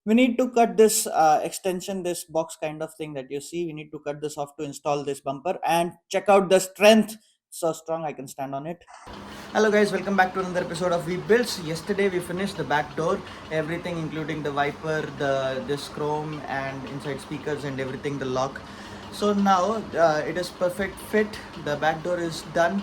we need to cut this extension, this box kind of thing that you see. We need to cut this off to install this bumper, and check out the strength. So strong, I can stand on it. Hello guys, welcome back to another episode of VBuilds. Yesterday we finished the back door, everything including the wiper, this chrome and inside speakers and everything, the lock. So now it is perfect fit. The back door is done.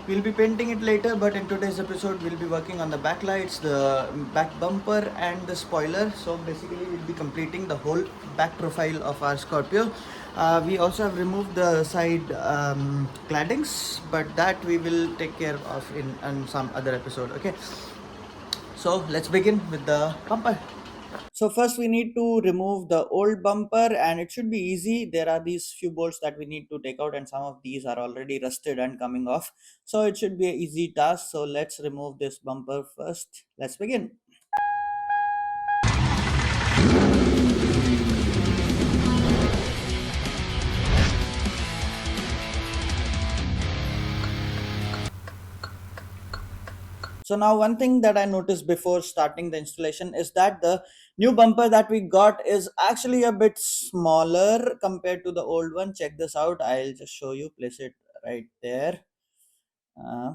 We'll be painting it later, but in today's episode we'll be working on the back lights, the back bumper and the spoiler. So basically we'll be completing the whole back profile of our Scorpio. We also have removed the side claddings, but that we will take care of in some other episode. Okay, so let's begin with the bumper. So first we need to remove the old bumper, and it should be easy. There are these few bolts that we need to take out, and some of these are already rusted and coming off. So it should be an easy task. So let's remove this bumper first. Let's begin. So now one thing that I noticed before starting the installation is that the new bumper that we got is actually a bit smaller compared to the old one. Check this out. I'll just show you. Place it right there. Uh,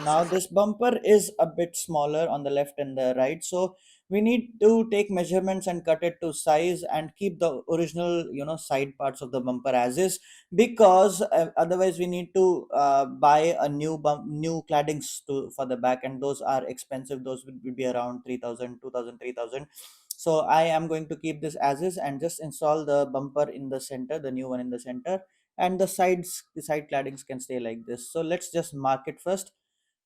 Now this bumper is a bit smaller on the left and the right, so we need to take measurements and cut it to size and keep the original side parts of the bumper as is, because otherwise we need to buy a new claddings for the back, and those are expensive. Those will be around 3,000, 2,000, 3,000. So I am going to keep this as is and just install the bumper in the center, the new one in the center, and the side claddings can stay like this. So let's just mark it first.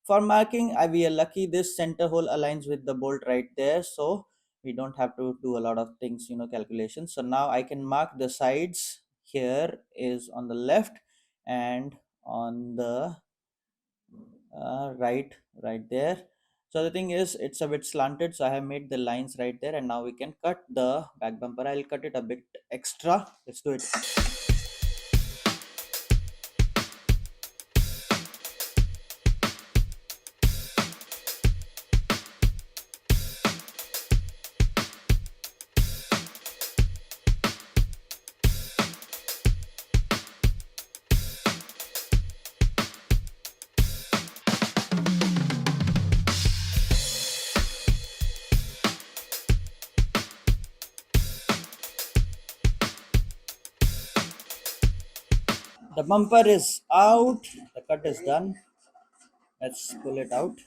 For marking, we are lucky this center hole aligns with the bolt right there, so we don't have to do a lot of things, calculations. So now I can mark the sides. Here is on the left, and on the right there. So the thing is, it's a bit slanted, so I have made the lines right there, and now we can cut the back bumper. I'll cut it a bit extra. Let's do it. The bumper is out. The cut is done. Let's pull it out.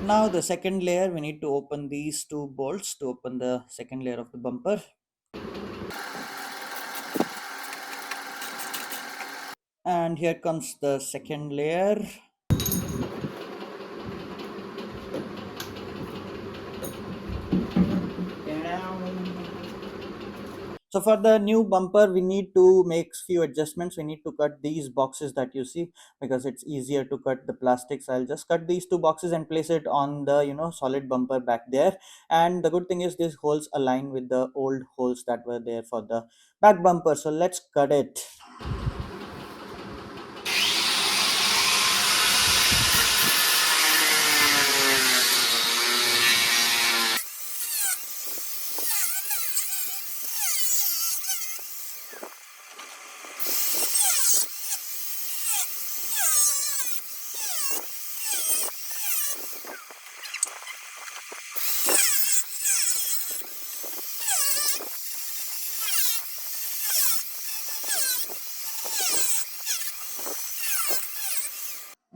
Now the second layer, we need to open these two bolts to open the second layer of the bumper. And here comes the second layer. So for the new bumper, we need to make few adjustments. We need to cut these boxes that you see, because it's easier to cut the plastics. I'll just cut these two boxes and place it on the solid bumper back there. And the good thing is these holes align with the old holes that were there for the back bumper. So let's cut it.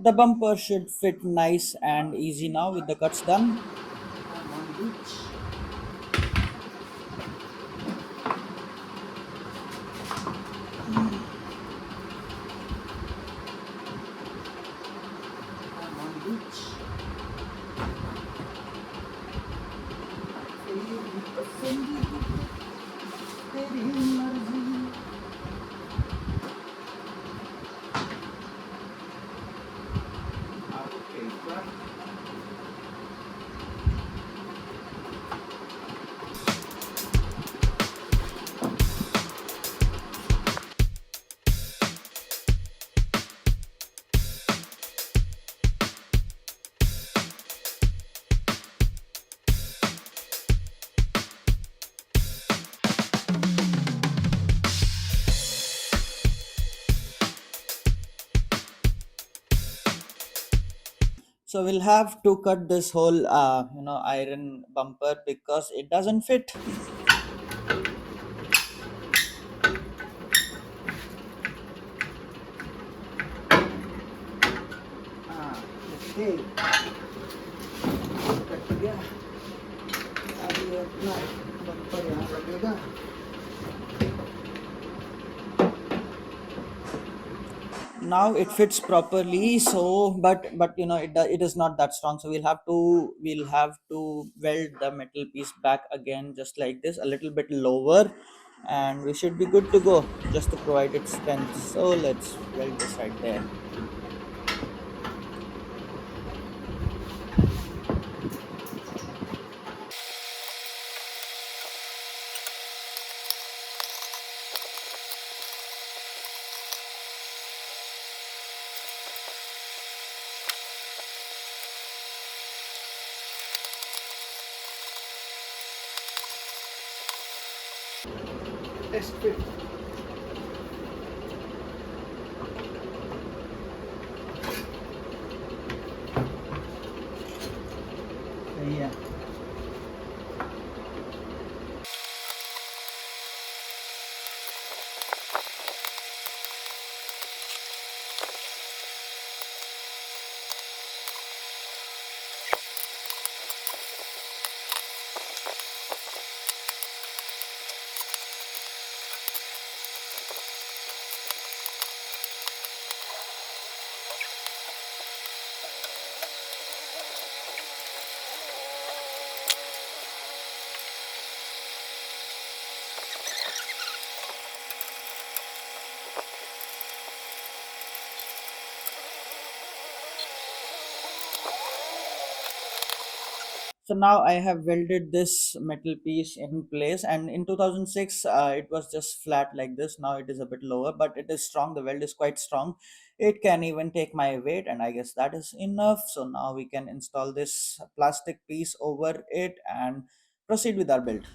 The bumper should fit nice and easy now with the cuts done. So we'll have to cut this whole iron bumper because it doesn't fit. Okay, cut गया. अब ये अपना bumper यहाँ लगेगा. Now it fits properly, so but it is not that strong, so we'll have to weld the metal piece back again, just like this, a little bit lower, and we should be good to go, just to provide it strength. So let's weld this right there. Test fit. Yeah. So now I have welded this metal piece in place, and in 2006 it was just flat like this. Now it is a bit lower, but it is strong. The weld is quite strong. It can even take my weight, and I guess that is enough. So now we can install this plastic piece over it and proceed with our build.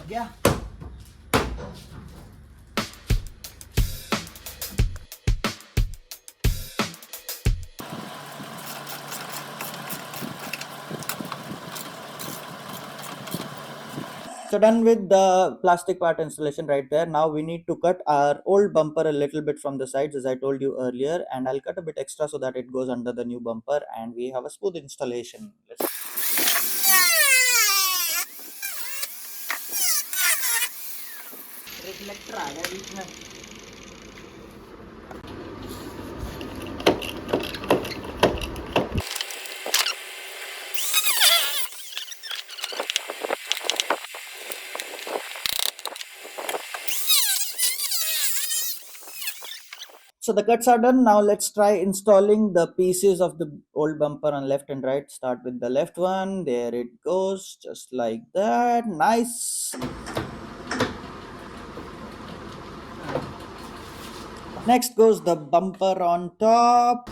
Yeah. So done with the plastic part installation right there. Now we need to cut our old bumper a little bit from the sides, as I told you earlier, and I'll cut a bit extra so that it goes under the new bumper and we have a smooth installation. Reflector आ गया बीच में. So the cuts are done. Now let's try installing the pieces of the old bumper on left and right. Start with the left one. There it goes, just like that. Nice. Next goes the bumper on top.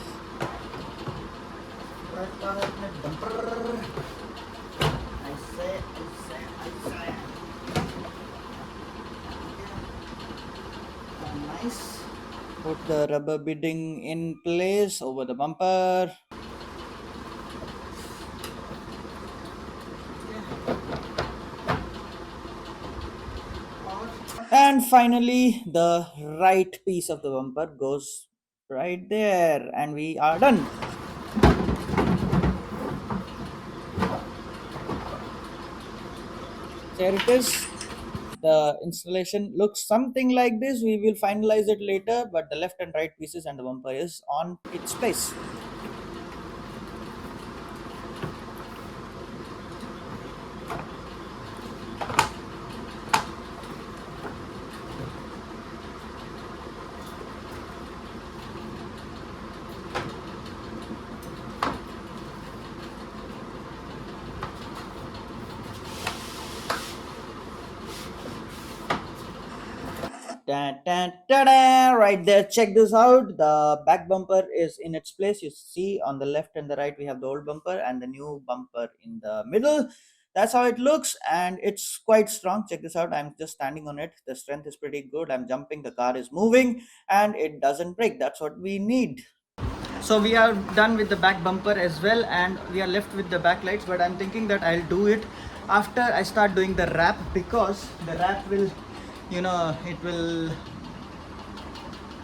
Nice. Put the rubber beading in place over the bumper. And finally, the right piece of the bumper goes right there, and we are done. There it is. The installation looks something like this. We will finalize it later, but the left and right pieces and the bumper is on its place. Right there, check this out. The back bumper is in its place. You see on the left and the right we have the old bumper and the new bumper in the middle. That's how it looks, and it's quite strong. Check this out. I'm just standing on it. The strength is pretty good. I'm jumping, the car is moving, and it doesn't break. That's what we need. So we are done with the back bumper as well, and we are left with the back lights, but I'm thinking that I'll do it after I start doing the wrap, because the wrap will, it will,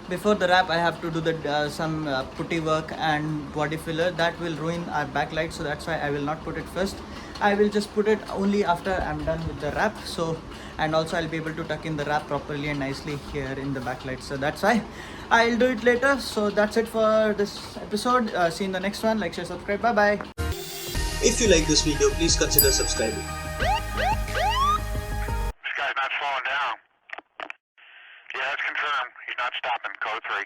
before the wrap I have to do the some putty work and body filler that will ruin our backlight. So that's why I will not put it first. I will just put it only after I'm done with the wrap. So, and also I'll be able to tuck in the wrap properly and nicely here in the backlight. So that's why I'll do it later. So that's it for this episode. See you in the next one. Like, share, subscribe. Bye bye. If you like this video, please consider subscribing. This guy's not slowing down. Yeah, that's confirmed. He's not stopping. Code 3.